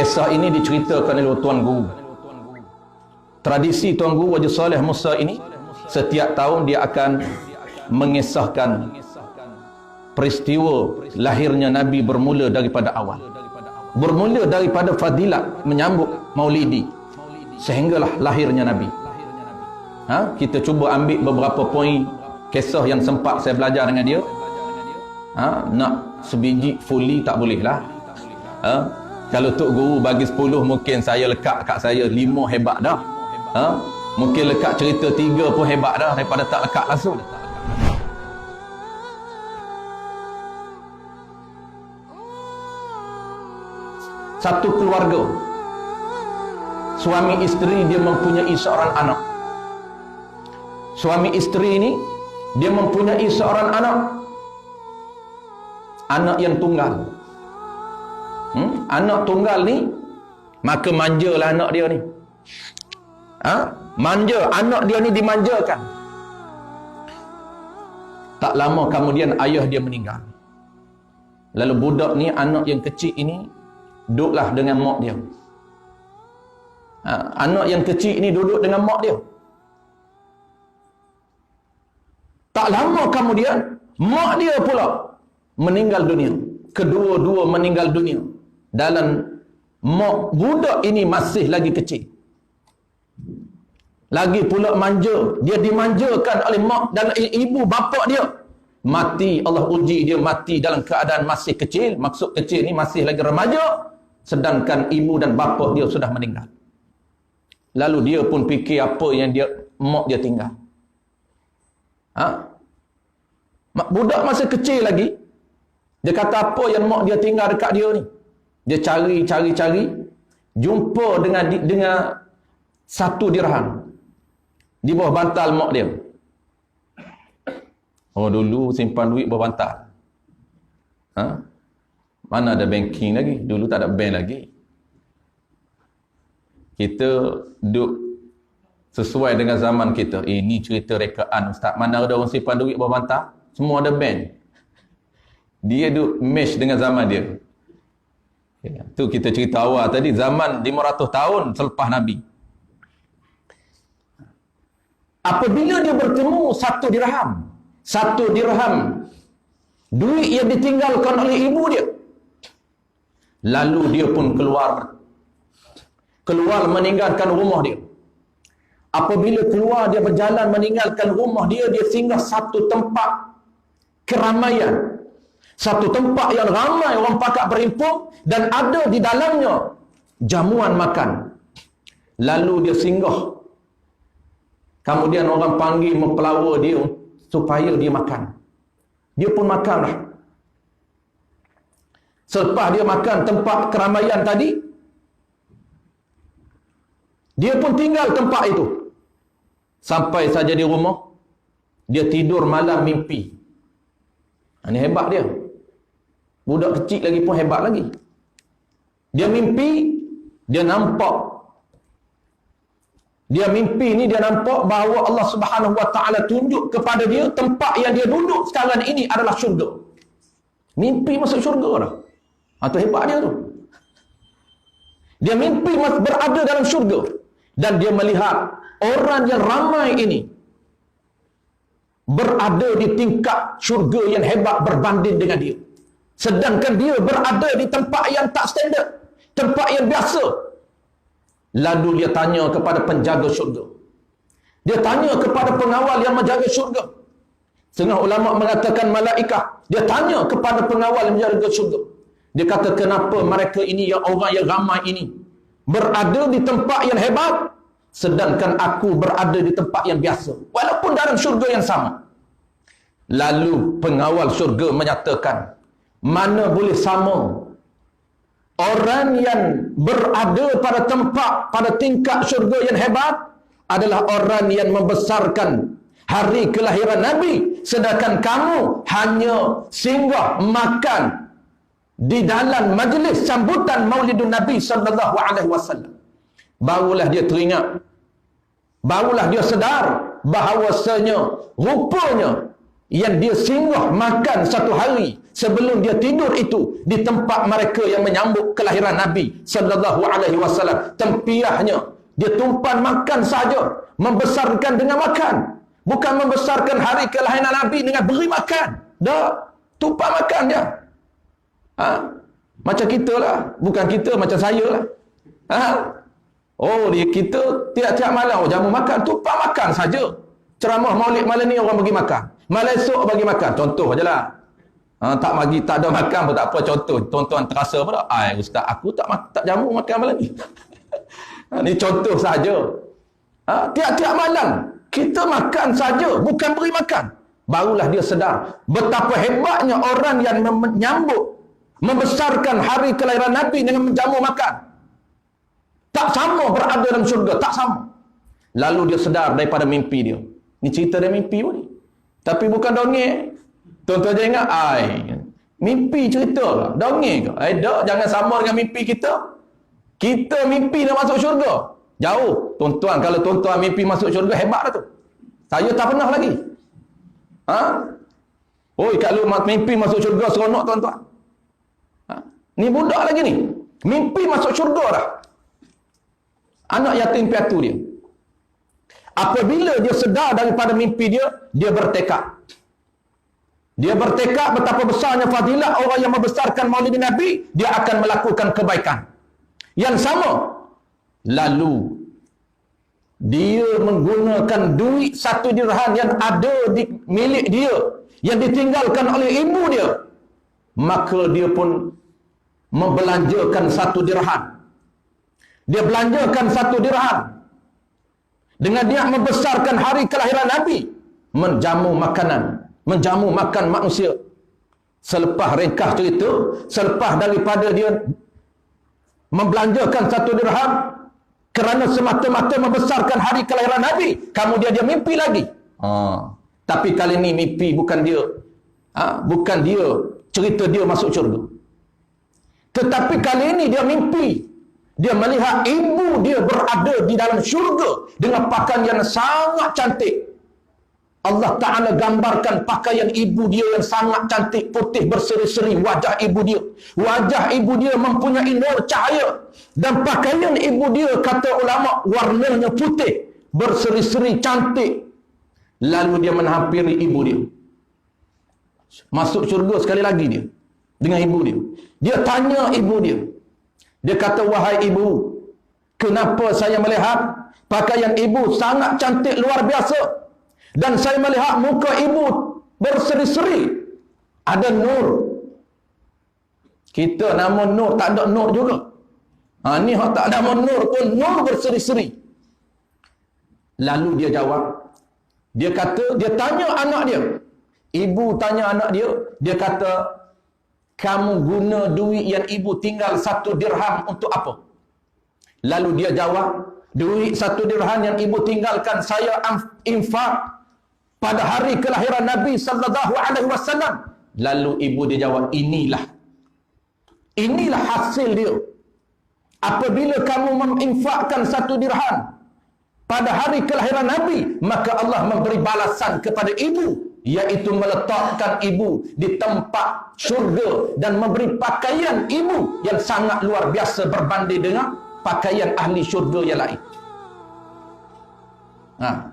Kisah ini diceritakan oleh Tuan Guru. Tradisi Tuan Guru Haji Saleh Musa ini setiap tahun dia akan mengisahkan peristiwa lahirnya Nabi bermula daripada awal. Bermula daripada fadilat menyambut Maulidi sehinggalah lahirnya Nabi. Kita cuba ambil beberapa poin kisah yang sempat saya belajar dengan dia. Nak sebiji fully tak boleh lah. Kalau Tok Guru bagi 10 mungkin saya lekat kat saya 5 hebat dah. Mungkin lekat cerita 3 pun hebat dah daripada tak lekat langsung. Satu keluarga, suami isteri dia mempunyai seorang anak. Suami isteri ini dia mempunyai seorang anak. Anak yang tunggal. Anak tunggal ni maka manjalah anak dia ni. Manja, anak dia ni dimanjakan. Tak lama kemudian ayah dia meninggal. Lalu budak ni, anak yang kecil ini duduklah dengan mak dia. Anak yang kecil ini duduk dengan mak dia. Tak lama kemudian mak dia pula meninggal dunia. Kedua-dua meninggal dunia. Dalam mak budak ini masih lagi kecil. Lagi pula manja. Dia dimanjakan oleh mak dan ibu bapa dia. Mati, Allah uji dia mati dalam keadaan masih kecil. Maksud kecil ni masih lagi remaja. Sedangkan ibu dan bapa dia sudah meninggal. Lalu dia pun fikir apa yang mak dia tinggal. Budak masih kecil lagi. Dia kata apa yang mak dia tinggal dekat dia ni. Dia cari. Jumpa dengan 1 dirham di bawah bantal mak dia. Oh, dulu simpan duit bawah bantal. Mana ada banking lagi? Dulu tak ada bank lagi. Kita duduk sesuai dengan zaman kita. Ini cerita rekaan Ustaz. Mana ada orang simpan duit bawah bantal? Semua ada bank. Dia duduk mesh dengan zaman dia. Tu kita cerita awal tadi. Zaman 500 tahun selepas Nabi. Apabila dia bertemu 1 dirham. 1 dirham. Duit yang ditinggalkan oleh ibu dia. Lalu dia pun keluar meninggalkan rumah dia. Apabila keluar dia berjalan meninggalkan rumah dia, dia singgah satu tempat keramaian. Satu tempat yang ramai orang pakak berhimpun dan ada di dalamnya jamuan makan. Lalu dia singgah. Kemudian orang panggil mempelawa dia supaya dia makan. Dia pun makanlah. Selepas dia makan tempat keramaian tadi, dia pun tinggal tempat itu. Sampai saja di rumah, dia tidur malam mimpi. Ini hebat dia. Budak kecil lagi pun hebat lagi. Dia mimpi, dia nampak. Dia mimpi ni dia nampak bahawa Allah Subhanahu Wa Taala tunjuk kepada dia tempat yang dia duduk sekarang ini adalah syurga. Mimpi masuk syurga dah. Itu hebat dia tu. Dia mimpi berada dalam syurga. Dan dia melihat orang yang ramai ini berada di tingkat syurga yang hebat berbanding dengan dia. Sedangkan dia berada di tempat yang tak standard. Tempat yang biasa. Lalu dia tanya kepada penjaga syurga. Dia tanya kepada pengawal yang menjaga syurga. Setengah ulama mengatakan malaikat. Dia tanya kepada pengawal yang menjaga syurga. Dia kata kenapa mereka ini yang orang yang ramai ini berada di tempat yang hebat sedangkan aku berada di tempat yang biasa walaupun dalam syurga yang sama. Lalu pengawal syurga menyatakan mana boleh sama. Orang yang berada pada tempat pada tingkat syurga yang hebat adalah orang yang membesarkan hari kelahiran Nabi, sedangkan kamu hanya singgah makan di dalam majlis sambutan Maulidun Nabi sallallahu alaihi wasallam. Barulah dia teringat, barulah dia sedar bahawasanya rupanya yang dia singgah makan satu hari sebelum dia tidur itu di tempat mereka yang menyambut kelahiran Nabi sallallahu alaihi wasallam. Tempiahnya dia tumpan makan saja, membesarkan dengan makan. Bukan membesarkan hari kelahiran Nabi dengan beri makan. Dah, tumpan makan dia. Macam kita lah, bukan kita macam saya lah. Kita tiap-tiap malam jamu makan, tumpan makan saja. Ceramah Maulid malam ni orang bagi makan, malam esok bagi makan. Contoh je lah. Tak bagi, tak ada makan pun tak apa. Contoh, tuan-tuan terasa apa tak? Ustaz, aku tak jamu makan malam ni. Ni contoh saja. Tiap-tiap malam kita makan saja, bukan beri makan. Barulah dia sedar betapa hebatnya orang yang menyambut, membesarkan hari kelahiran Nabi dengan menjamu makan. Tak sama berada dalam syurga, tak sama. Lalu dia sedar daripada mimpi dia. Ni cerita dia mimpi pun ni. Tapi bukan dongeng. Tuan-tuan jangan ingat, mimpi cerita lah. Dongeng ke? Tak, jangan sama dengan mimpi kita. Kita mimpi nak masuk syurga. Jauh. Tuan-tuan, kalau tuan-tuan mimpi masuk syurga, hebat lah tu. Saya tak pernah lagi. Kalau mimpi masuk syurga, seronok tuan-tuan. Ni budak lagi ni. Mimpi masuk syurga dah. Anak yatim piatu dia. Apabila dia sedar daripada mimpi dia, dia bertekad. Dia bertekad betapa besarnya fadilat orang yang membesarkan Maulid Nabi, dia akan melakukan kebaikan yang sama. Lalu dia menggunakan duit 1 dirham yang ada di milik dia, yang ditinggalkan oleh ibu dia, maka dia pun membelanjakan 1 dirham. Dia belanjakan 1 dirham dengan dia membesarkan hari kelahiran Nabi, menjamu makanan, menjamu makan manusia. Selepas ringkas cerita, selepas daripada dia membelanjakan 1 dirham kerana semata-mata membesarkan hari kelahiran Nabi, kemudian dia mimpi lagi. Tapi kali ni mimpi bukan dia, bukan dia cerita dia masuk syurga. Tetapi kali ini dia mimpi, dia melihat ibu dia berada di dalam syurga dengan pakaian yang sangat cantik. Allah Ta'ala gambarkan pakaian ibu dia yang sangat cantik, putih berseri-seri wajah ibu dia. Wajah ibu dia mempunyai nur cahaya. Dan pakaian ibu dia, kata ulama, warnanya putih, berseri-seri, cantik. Lalu dia menghampiri ibu dia. Masuk syurga sekali lagi dia dengan ibu dia. Dia tanya ibu dia. Dia kata, wahai ibu, kenapa saya melihat pakaian ibu sangat cantik luar biasa, dan saya melihat muka ibu berseri-seri, ada nur. Kita nama nur, tak ada nur juga. Ni tak nama nur pun, nur berseri-seri. Lalu dia jawab, dia kata, dia tanya anak dia. Ibu tanya anak dia, dia kata, kamu guna duit yang ibu tinggal 1 dirham untuk apa? Lalu dia jawab, duit 1 dirham yang ibu tinggalkan saya infak pada hari kelahiran Nabi sallallahu alaihi wasallam. Lalu ibu dia jawab, inilah hasil dia. Apabila kamu menginfakkan 1 dirham pada hari kelahiran Nabi, maka Allah memberi balasan kepada ibu, iaitu meletakkan ibu di tempat syurga dan memberi pakaian ibu yang sangat luar biasa berbanding dengan pakaian ahli syurga yang lain.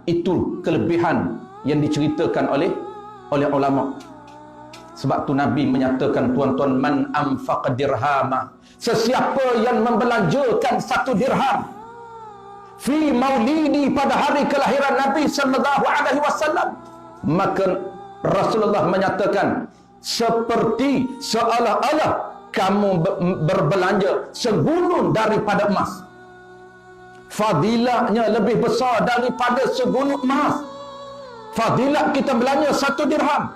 Itu kelebihan yang diceritakan oleh ulama. Sebab tu Nabi menyatakan, tuan-tuan, man anfaqa dirhama, sesiapa yang membelanjakan 1 dirham fi maulidi, pada hari kelahiran Nabi sallallahu alaihi wasallam, maka Rasulullah menyatakan, seperti seolah-olah kamu berbelanja segunung daripada emas. Fadilahnya lebih besar daripada segunung emas. Fadilat kita belanja 1 dirham.